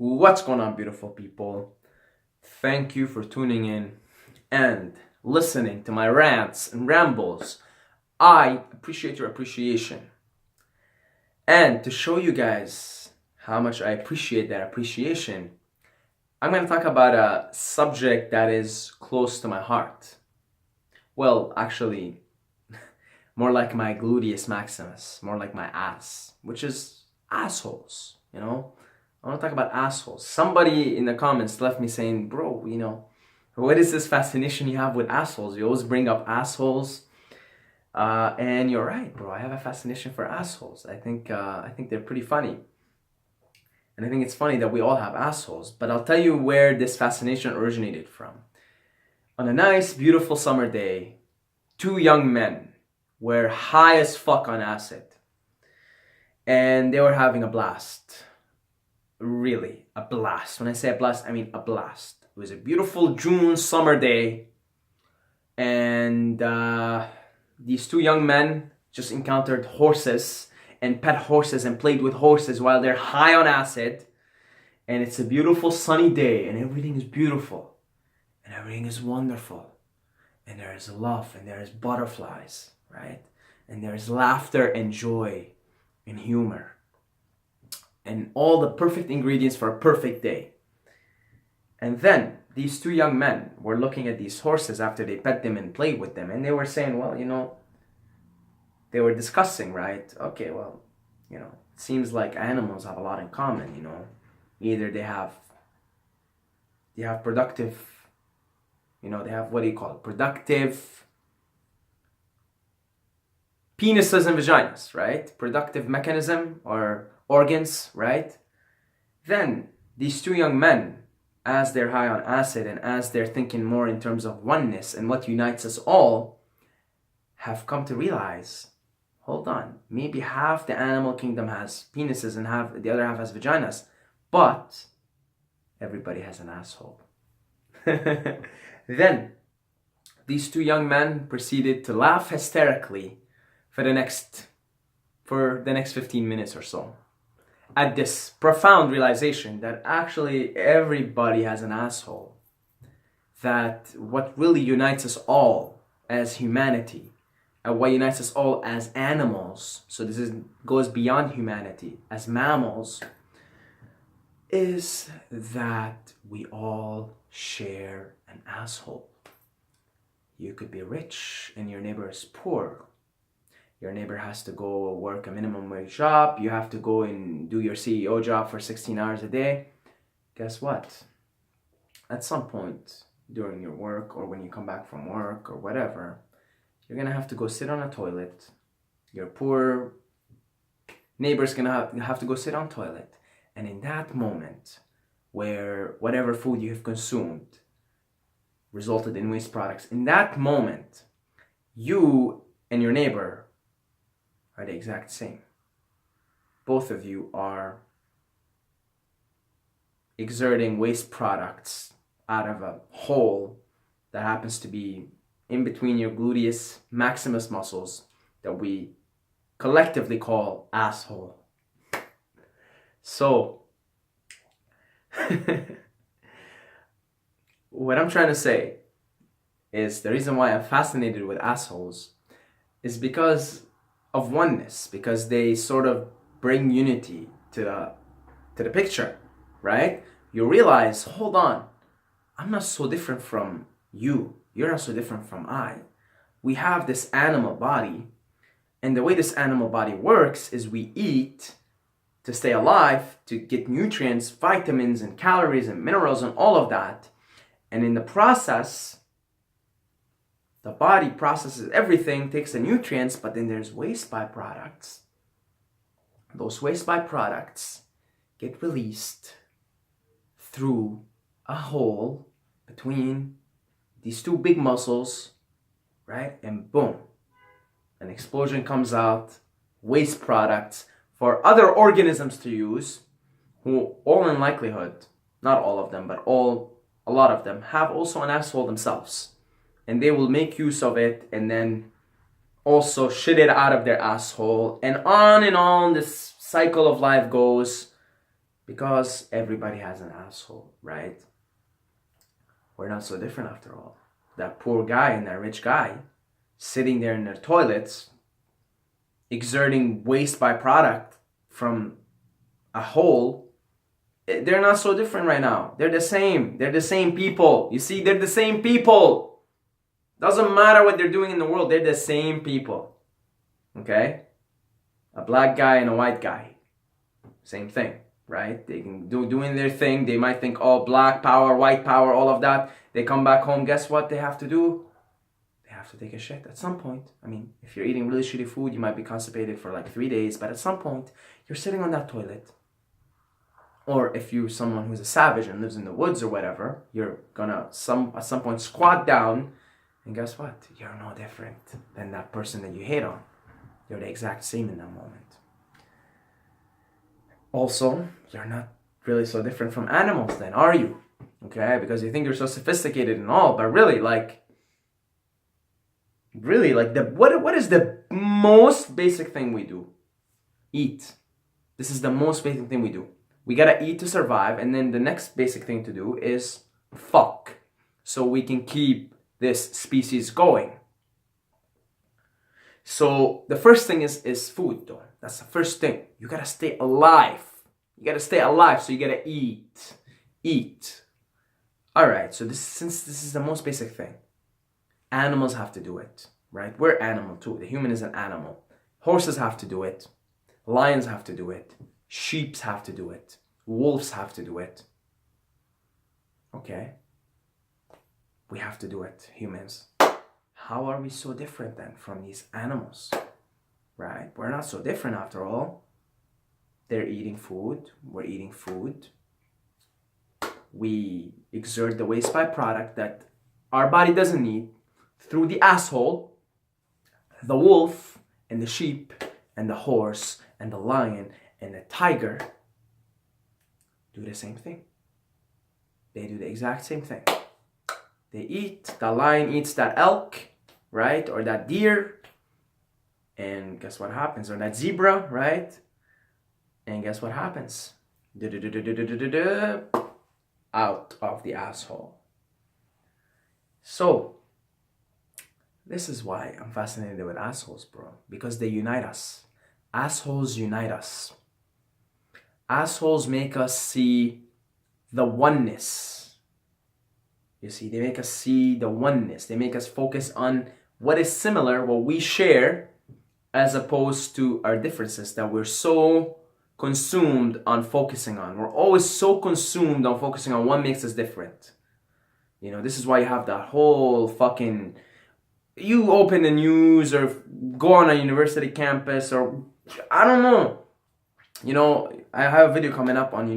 What's going on, beautiful people? Thank you for tuning in and listening to my rants and rambles. I appreciate your appreciation. And to show you guys how much I appreciate that appreciation, I'm going to talk about a subject that is close to my heart. Well, actually, more like my gluteus maximus, more like my ass, which is assholes, I want to talk about assholes. Somebody in the comments left me saying, bro, what is this fascination you have with assholes? You always bring up assholes. And you're right, bro. I have a fascination for assholes. I think they're pretty funny. And I think it's funny that we all have assholes. But I'll tell you where this fascination originated from. On a nice, beautiful summer day, two young men were high as fuck on acid. And they were having a blast. Really, a blast. When I say a blast, I mean a blast. It was a beautiful June summer day, and these two young men just encountered horses and pet horses and played with horses while they're high on acid. And it's a beautiful sunny day, and everything is beautiful, and everything is wonderful, and there is love, and there is butterflies, right? And there is laughter and joy and humor. And all the perfect ingredients for a perfect day. And then these two young men were looking at these horses after they pet them and played with them. And they were saying, well, they were discussing, right? Okay, well, it seems like animals have a lot in common, Either they have productive, they have, what do you call it? Productive penises and vaginas, right? Productive mechanism or organs, right? Then these two young men, as they're high on acid and as they're thinking more in terms of oneness and what unites us all, have come to realize, hold on, maybe half the animal kingdom has penises and the other half has vaginas, but everybody has an asshole. Then these two young men proceeded to laugh hysterically for the next 15 minutes or so, at this profound realization that actually everybody has an asshole. That what really unites us all as humanity, and what unites us all as animals, so goes beyond humanity, as mammals, is that we all share an asshole. You could be rich and your neighbor is poor. Your neighbor has to go work a minimum wage job. You have to go and do your CEO job for 16 hours a day. Guess what? At some point during your work or when you come back from work or whatever, you're going to have to go sit on a toilet. Your poor neighbor's going to have to go sit on a toilet. And in that moment where whatever food you have consumed resulted in waste products, in that moment, you and your neighbor are the exact same. Both of you are exerting waste products out of a hole that happens to be in between your gluteus maximus muscles that we collectively call asshole. So, what I'm trying to say is the reason why I'm fascinated with assholes is because of oneness, because they sort of bring unity to the picture, right? You realize, hold on, I'm not so different from you. You're not so different from I. We have this animal body, and the way this animal body works is we eat to stay alive, to get nutrients, vitamins, and calories, and minerals, and all of that. And in the process, the body processes everything, takes the nutrients, but then there's waste byproducts. Those waste byproducts get released through a hole between these two big muscles, right? And boom, an explosion comes out, waste products for other organisms to use, who all in likelihood, not all of them, but a lot of them, have also an asshole themselves. And they will make use of it and then also shit it out of their asshole. And on this cycle of life goes Because everybody has an asshole, right? We're not so different after all. That poor guy and that rich guy sitting there in their toilets, exerting waste byproduct from a hole, they're not so different right now. They're the same. They're the same people. You see, they're the same people. Doesn't matter what they're doing in the world. They're the same people. Okay? A black guy and a white guy. Same thing, right? They can doing their thing. They might think, oh, black power, white power, all of that. They come back home. Guess what they have to do? They have to take a shit at some point. I mean, if you're eating really shitty food, you might be constipated for like 3 days. But at some point, you're sitting on that toilet. Or if you're someone who's a savage and lives in the woods or whatever, you're gonna at some point squat down, and guess what? You're no different than that person that you hate on. You're the exact same in that moment. Also, you're not really so different from animals then, are you? Okay, because you think you're so sophisticated and all, but really, what is the most basic thing we do? Eat. This is the most basic thing we do. We gotta eat to survive, and then the next basic thing to do is fuck, so we can keep this species going. So the first thing is food, though. That's the first thing. You gotta stay alive. You gotta stay alive, so you gotta eat. Eat. Alright, so since this is the most basic thing, animals have to do it, right? We're animal too. The human is an animal. Horses have to do it. Lions have to do it. Sheep have to do it. Wolves have to do it. Okay. We have to do it, humans. How are we so different then from these animals? Right? We're not so different after all. They're eating food. We're eating food. We exert the waste byproduct that our body doesn't need through the asshole. The wolf and the sheep and the horse and the lion and the tiger do the same thing. They do the exact same thing. They eat. The lion eats that elk, right? Or that deer. And guess what happens? Or that zebra, right? And guess what happens? Out of the asshole. So, this is why I'm fascinated with assholes, bro. Because they unite us. Assholes unite us. Assholes make us see the oneness. You see, they make us see the oneness. They make us focus on what is similar, what we share, as opposed to our differences that we're so consumed on focusing on. We're always so consumed on focusing on what makes us different. You know, this is why you have that whole fucking... You open the news or go on a university campus or... I don't know. You know, I have a video coming up on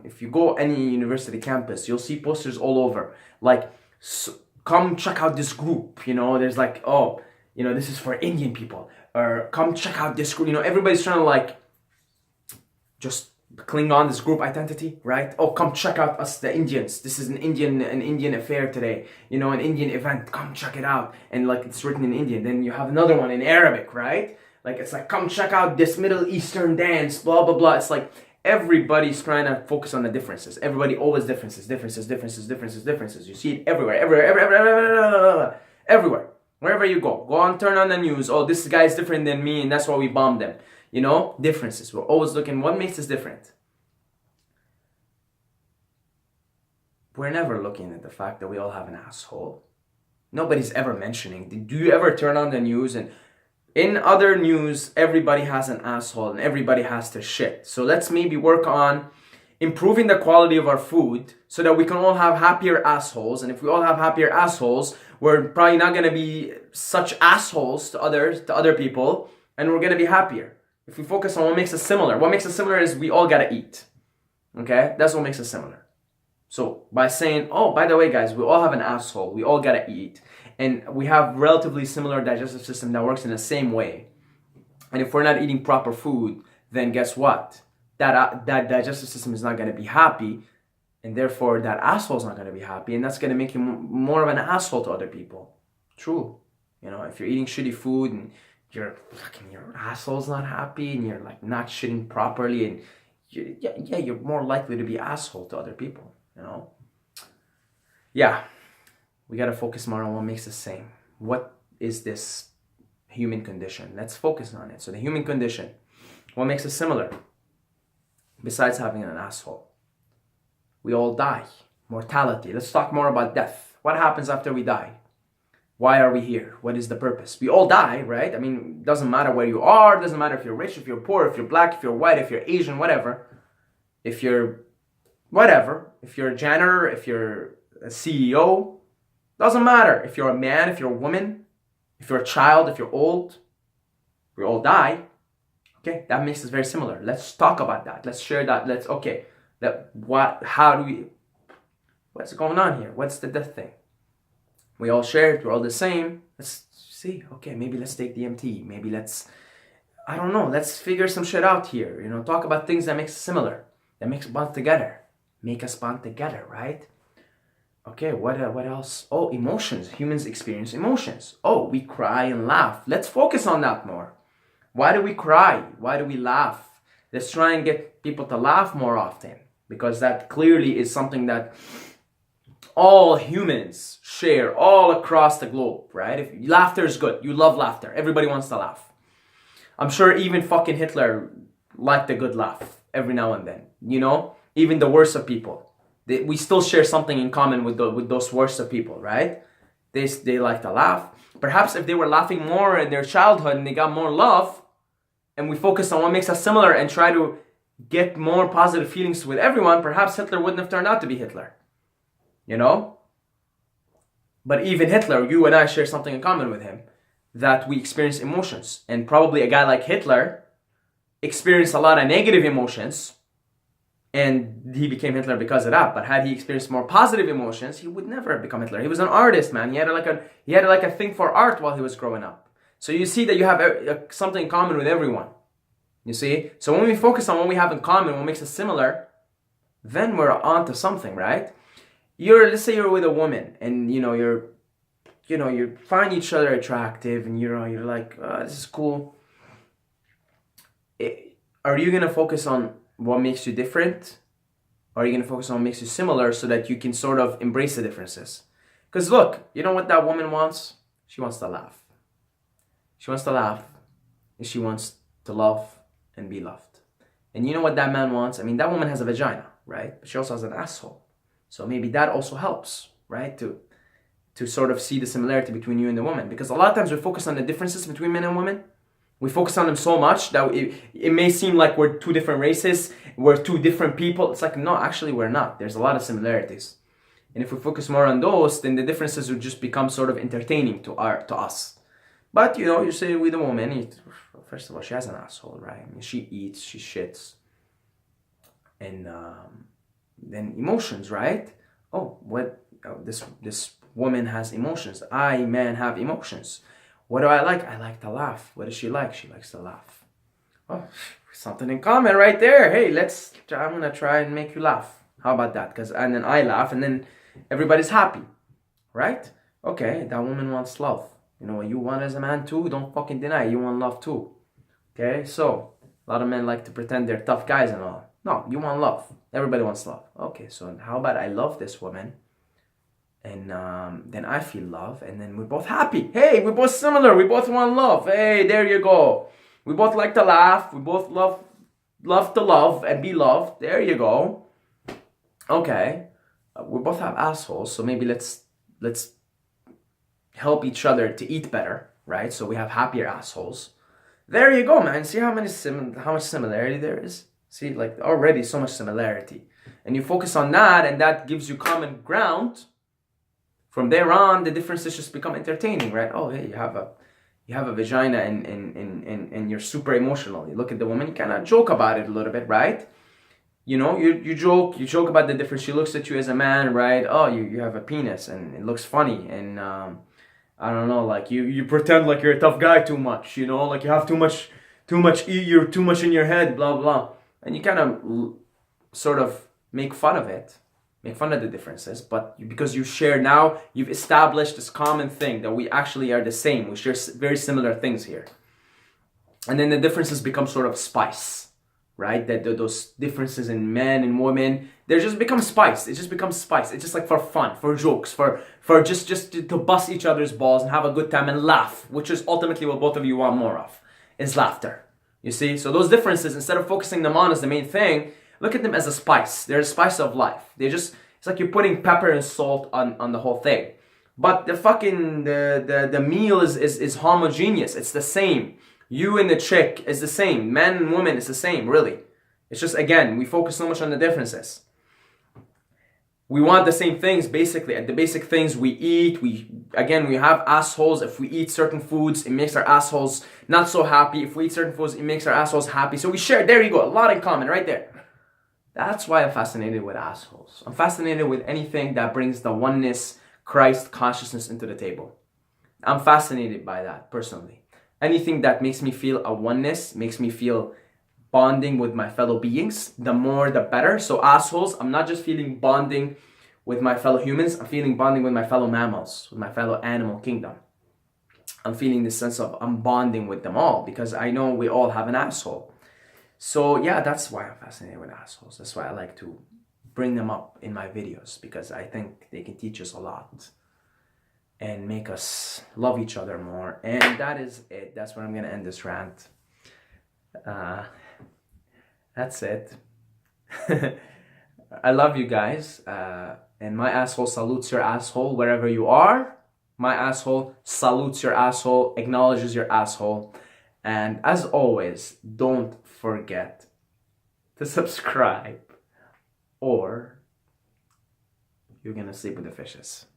if you go any university campus, you'll see posters all over. Like, come check out this group. You know, there's like, oh, you know, this is for Indian people. Or come check out this group. You know, everybody's trying to like just cling on this group identity, right? Oh, come check out us, the Indians. This is an Indian affair today. You know, an Indian event. Come check it out. And like it's written in Indian. Then you have another one in Arabic, right? Like it's like, come check out this Middle Eastern dance, blah, blah, blah. It's like everybody's trying to focus on the differences. Everybody always differences. You see it everywhere. Wherever you go. Go on, turn on the news. Oh, this guy's different than me and that's why we bombed them. You know, differences. We're always looking, what makes us different? We're never looking at the fact that we all have an asshole. Nobody's ever mentioning. Do you ever turn on the news and in other news, everybody has an asshole and everybody has their shit. So let's maybe work on improving the quality of our food so that we can all have happier assholes. And if we all have happier assholes, we're probably not going to be such assholes to other people, and we're going to be happier. If we focus on what makes us similar. What makes us similar is we all got to eat. Okay? That's what makes us similar. So by saying, oh, by the way, guys, we all have an asshole. We all got to eat. And we have relatively similar digestive system that works in the same way. And if we're not eating proper food, then guess what? That digestive system is not going to be happy. And therefore, that asshole is not going to be happy. And that's going to make you more of an asshole to other people. True. You know, if you're eating shitty food and your asshole's not happy and you're like not shitting properly and you're more likely to be asshole to other people, you know? Yeah, we gotta focus more on what makes us same. What is this human condition? Let's focus on it. So the human condition, what makes us similar? Besides having an asshole, we all die. Mortality. Let's talk more about death. What happens after we die? Why are we here? What is the purpose? We all die, right? I mean, it doesn't matter where you are. It doesn't matter if you're rich, if you're poor, if you're black, if you're white, if you're Asian, whatever. If you're whatever. If you're a janitor, if you're a CEO. Doesn't matter. If you're a man, if you're a woman, if you're a child, if you're old. We all die. Okay, that makes us very similar. Let's talk about that. Let's share that. What's going on here? What's the death thing? We all share it. We're all the same. Let's see. Okay, maybe let's take DMT. Maybe let's figure some shit out here. You know, talk about things that make us similar, that makes us bond together. Make us bond together, right? Okay, what else? Oh, emotions. Humans experience emotions. Oh, we cry and laugh. Let's focus on that more. Why do we cry? Why do we laugh? Let's try and get people to laugh more often, because that clearly is something that all humans share all across the globe, right? If laughter is good, you love laughter. Everybody wants to laugh. I'm sure even fucking Hitler liked a good laugh every now and then. You know, even the worst of people, we still share something in common with those worst of people, right? They like to laugh. Perhaps if they were laughing more in their childhood and they got more love, and we focus on what makes us similar and try to get more positive feelings with everyone, perhaps Hitler wouldn't have turned out to be Hitler. You know? But even Hitler, you and I share something in common with him, that we experience emotions. And probably a guy like Hitler experienced a lot of negative emotions, and he became Hitler because of that. But had he experienced more positive emotions, he would never have become Hitler. He was an artist, man. He had a thing for art while he was growing up. So you see that you have something in common with everyone. You see? So when we focus on what we have in common, what makes us similar, then we're on to something, right? Let's say you're with a woman, and you find each other attractive, and you're like, oh, this is cool. Are you gonna focus on what makes you different? Or are you gonna focus on what makes you similar, so that you can sort of embrace the differences? Because look, you know what that woman wants? She wants to laugh. She wants to laugh, and she wants to love and be loved. And you know what that man wants? I mean, that woman has a vagina, right? But she also has an asshole. So maybe that also helps, right? To sort of see the similarity between you and the woman. Because a lot of times we focus on the differences between men and women. We focus on them so much that it may seem like we're two different races, we're two different people. It's like, no, actually we're not. There's a lot of similarities. And if we focus more on those, then the differences would just become sort of entertaining to us. But, you say with a woman, first of all, she has an asshole, right? I mean, she eats, she shits. And then emotions, right? Oh, this woman has emotions. I, man, have emotions. What do I like? I like to laugh. What does she like? She likes to laugh. Oh, something in common right there. Hey, I'm going to try and make you laugh. How about that? And then I laugh, and then everybody's happy, right? Okay, that woman wants love. You know what you want as a man too? Don't fucking deny it. You want love too. Okay, so a lot of men like to pretend they're tough guys and all. No, you want love. Everybody wants love. Okay, so how about I love this woman, and then I feel love, and then we're both happy. Hey, we're both similar. We both want love. Hey, there you go. We both like to laugh. We both love to love and be loved. There you go. Okay, we both have assholes, so maybe let's help each other to eat better, right? So we have happier assholes. There you go, man. See how much similarity there is? See, like already so much similarity. And you focus on that, and that gives you common ground. From there on, the differences just become entertaining, right? Oh, hey, you have a vagina, and you're super emotional. You look at the woman, you kind of joke about it a little bit, right? You joke about the difference. She looks at you as a man, right? Oh, you have a penis, and it looks funny, and I don't know, like you pretend like you're a tough guy too much, like you have too much, you're too much in your head, blah blah, and you kind of sort of make fun of it, make fun of the differences, but because you've established this common thing that we actually are the same. We share very similar things here, and then the differences become sort of spice, right? That those differences in men and women, they just become spice. It just becomes spice. It's just like for fun, for jokes, for just to bust each other's balls and have a good time and laugh, which is ultimately what both of you want more of, is laughter. You see? So those differences, instead of focusing them on as the main thing, look at them as a spice. They're a spice of life. It's like you're putting pepper and salt on the whole thing. But the meal is homogeneous. It's the same. You and the chick is the same. Man and woman is the same, really. It's just, again, we focus so much on the differences. We want the same things, basically. The basic things we eat. We have assholes. If we eat certain foods, it makes our assholes not so happy. If we eat certain foods, it makes our assholes happy. So we share. There you go. A lot in common right there. That's why I'm fascinated with assholes. I'm fascinated with anything that brings the oneness, Christ consciousness into the table. I'm fascinated by that, personally. Anything that makes me feel a oneness, makes me feel bonding with my fellow beings, the more the better. So assholes, I'm not just feeling bonding with my fellow humans, I'm feeling bonding with my fellow mammals, with my fellow animal kingdom. I'm feeling this sense of I'm bonding with them all because I know we all have an asshole. So yeah, that's why I'm fascinated with assholes. That's why I like to bring them up in my videos, because I think they can teach us a lot and make us love each other more. And that is it. That's where I'm going to end this rant. That's it. I love you guys. And my asshole salutes your asshole wherever you are. My asshole salutes your asshole, acknowledges your asshole. And as always, don't forget to subscribe or you're going to sleep with the fishes.